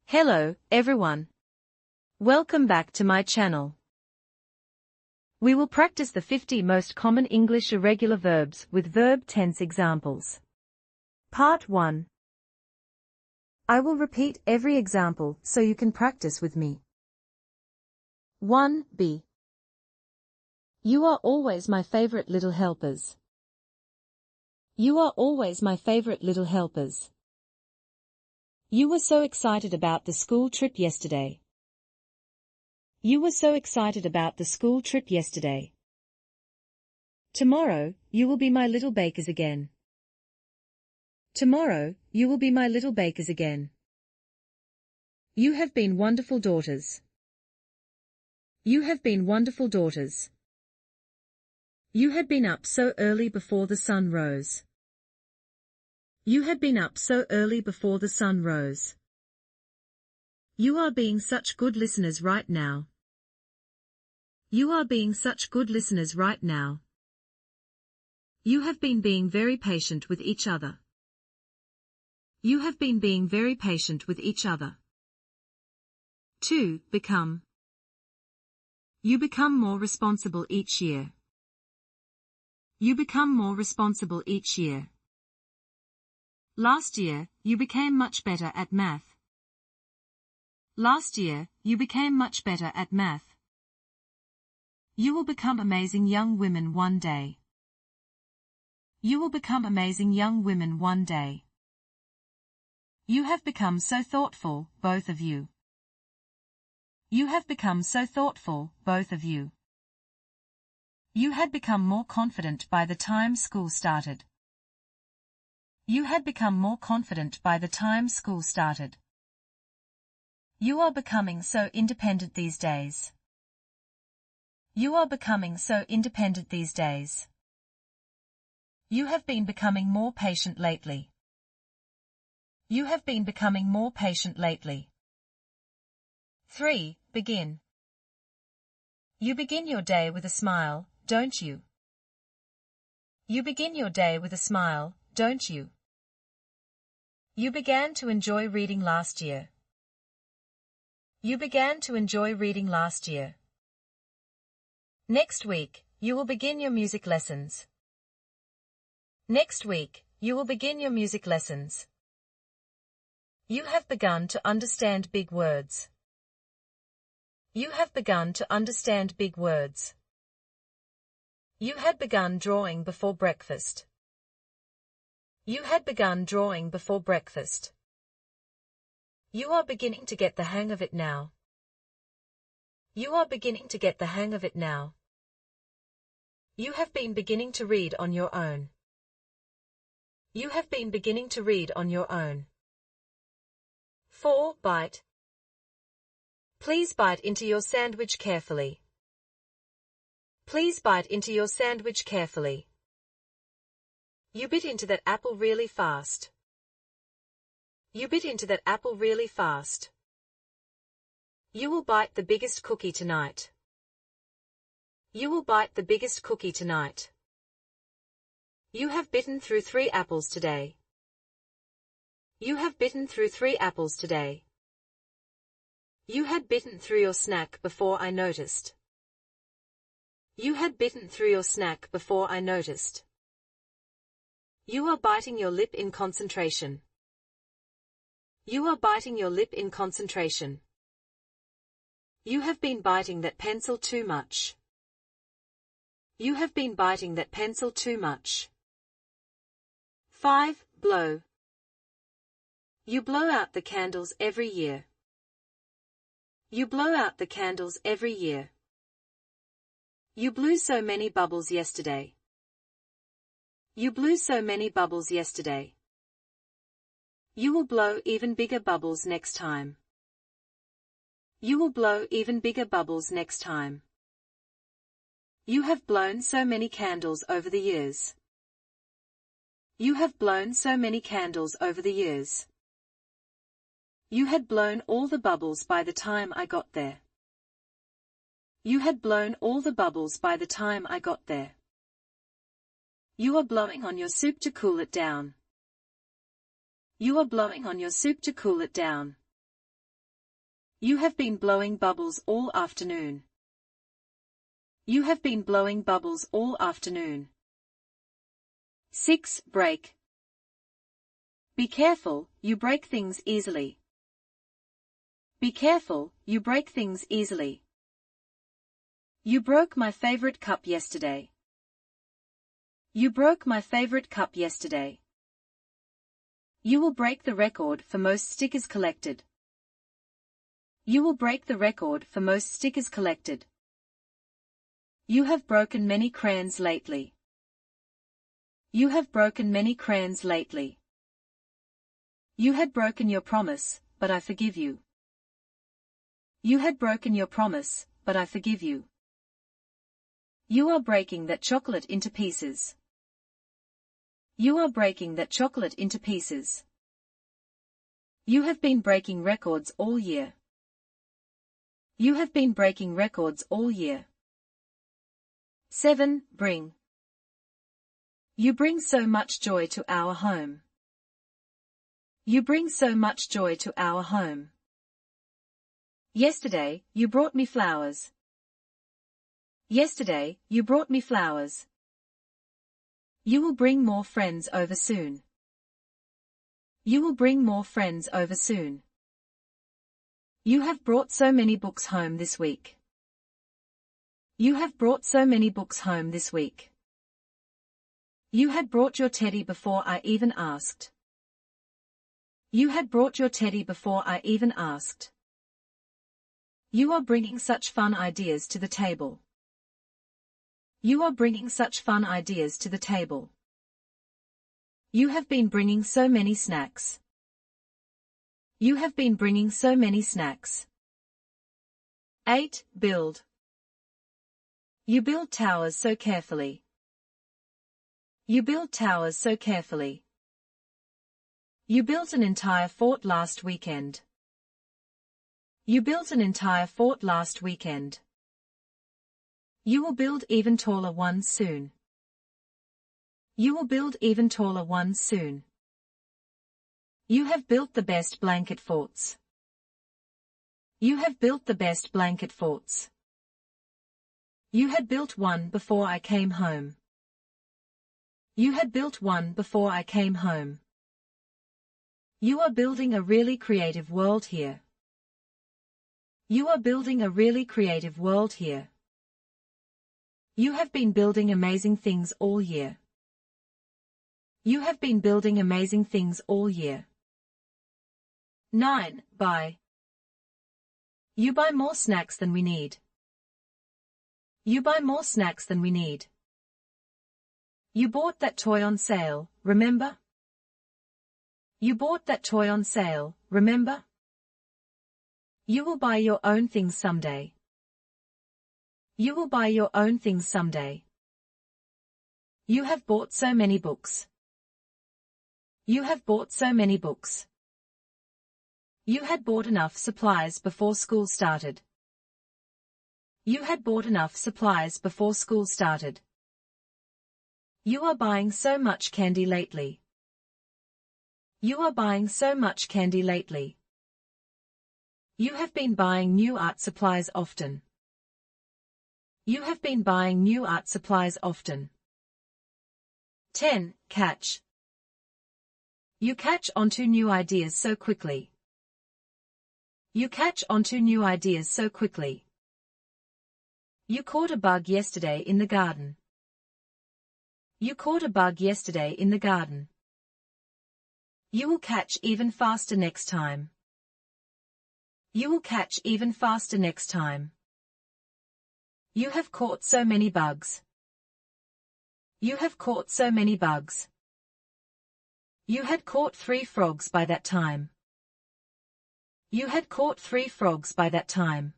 Hello, everyone. Welcome back to my channel. We will practice the 50 most common English irregular verbs with verb tense examples. Part 1. I will repeat every example so you can practice with me. 1b. You are always my favorite little helpers. You are always my favorite little helpers. You were so excited about the school trip yesterday. You were so excited about the school trip yesterday. Tomorrow, you will be my little bakers again. Tomorrow, you will be my little bakers again. You have been wonderful daughters. You have been wonderful daughters. You had been up so early before the sun rose. You had been up so early before the sun rose. You are being such good listeners right now. You are being such good listeners right now. You have been being very patient with each other. You have been being very patient with each other. 2. Become. You become more responsible each year. You become more responsible each year. Last year, you became much better at math. Last year, you became much better at math. You will become amazing young women one day. You will become amazing young women one day. You have become so thoughtful, both of you. You have become so thoughtful, both of you. You had become more confident by the time school started. You had become more confident by the time school started. You are becoming so independent these days. You are becoming so independent these days. You have been becoming more patient lately. You have been becoming more patient lately. 3. Begin. You begin your day with a smile, don't you? You begin your day with a smile, don't you? You began to enjoy reading last year. You began to enjoy reading last year. Next week, you will begin your music lessons. Next week, you will begin your music lessons. You have begun to understand big words. You have begun to understand big words. You had begun drawing before breakfast. You had begun drawing before breakfast. You are beginning to get the hang of it now. You are beginning to get the hang of it now. You have been beginning to read on your own. You have been beginning to read on your own. 4. Bite. Please bite into your sandwich carefully. Please bite into your sandwich carefully. You bit into that apple really fast. You bit into that apple really fast. You will bite the biggest cookie tonight. You will bite the biggest cookie tonight. You have bitten through 3 apples today. You have bitten through 3 apples today. You had bitten through your snack before I noticed. You had bitten through your snack before I noticed. You are biting your lip in concentration. You are biting your lip in concentration. You have been biting that pencil too much. You have been biting that pencil too much. 5. Blow. You blow out the candles every year. You blow out the candles every year. You blew so many bubbles yesterday. You blew so many bubbles yesterday. You will blow even bigger bubbles next time. You will blow even bigger bubbles next time. You have blown so many candles over the years. You have blown so many candles over the years. You had blown all the bubbles by the time I got there. You had blown all the bubbles by the time I got there. You are blowing on your soup to cool it down. You are blowing on your soup to cool it down. You have been blowing bubbles all afternoon. You have been blowing bubbles all afternoon. 6. Break. Be careful, you break things easily. Be careful, you break things easily. You broke my favorite cup yesterday. You broke my favorite cup yesterday. You will break the record for most stickers collected. You will break the record for most stickers collected. You have broken many crayons lately. You have broken many crayons lately. You had broken your promise, but I forgive you. You had broken your promise, but I forgive you. You are breaking that chocolate into pieces. You are breaking that chocolate into pieces. You have been breaking records all year. You have been breaking records all year. 7. Bring. You bring so much joy to our home. You bring so much joy to our home. Yesterday, you brought me flowers. Yesterday, you brought me flowers. You will bring more friends over soon. You will bring more friends over soon. You have brought so many books home this week. You have brought so many books home this week. You had brought your teddy before I even asked. You had brought your teddy before I even asked. You are bringing such fun ideas to the table. You are bringing such fun ideas to the table. You have been bringing so many snacks. You have been bringing so many snacks. 8. Build. You build towers so carefully. You build towers so carefully. You built an entire fort last weekend. You built an entire fort last weekend. You will build even taller ones soon. You will build even taller ones soon. You have built the best blanket forts. You have built the best blanket forts. You had built one before I came home. You had built one before I came home. You are building a really creative world here. You are building a really creative world here. You have been building amazing things all year. You have been building amazing things all year. 9. Buy. You buy more snacks than we need. You buy more snacks than we need. You bought that toy on sale, remember? You bought that toy on sale, remember? You will buy your own things someday. You will buy your own things someday. You have bought so many books. You have bought so many books. You had bought enough supplies before school started. You had bought enough supplies before school started. You are buying so much candy lately. You are buying so much candy lately. You have been buying new art supplies often. You have been buying new art supplies often. 10. Catch. You catch onto new ideas so quickly. You catch onto new ideas so quickly. You caught a bug yesterday in the garden. You caught a bug yesterday in the garden. You will catch even faster next time. You will catch even faster next time. You have caught so many bugs. You have caught so many bugs. You had caught 3 frogs by that time. You had caught 3 frogs by that time.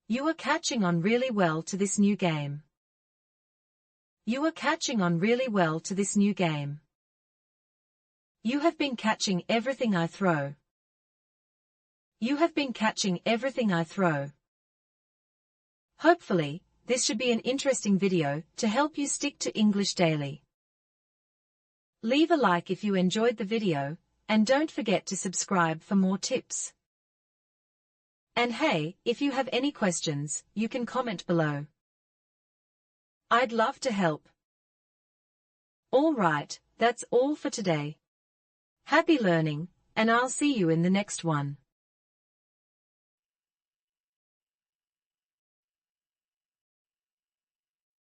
You are catching on really well to this new game. You are catching on really well to this new game. You have been catching everything I throw. You have been catching everything I throw. Hopefully, this should be an interesting video to help you stick to English daily. Leave a like if you enjoyed the video, and don't forget to subscribe for more tips. And hey, if you have any questions, you can comment below. I'd love to help. All right, that's all for today. Happy learning, and I'll see you in the next one.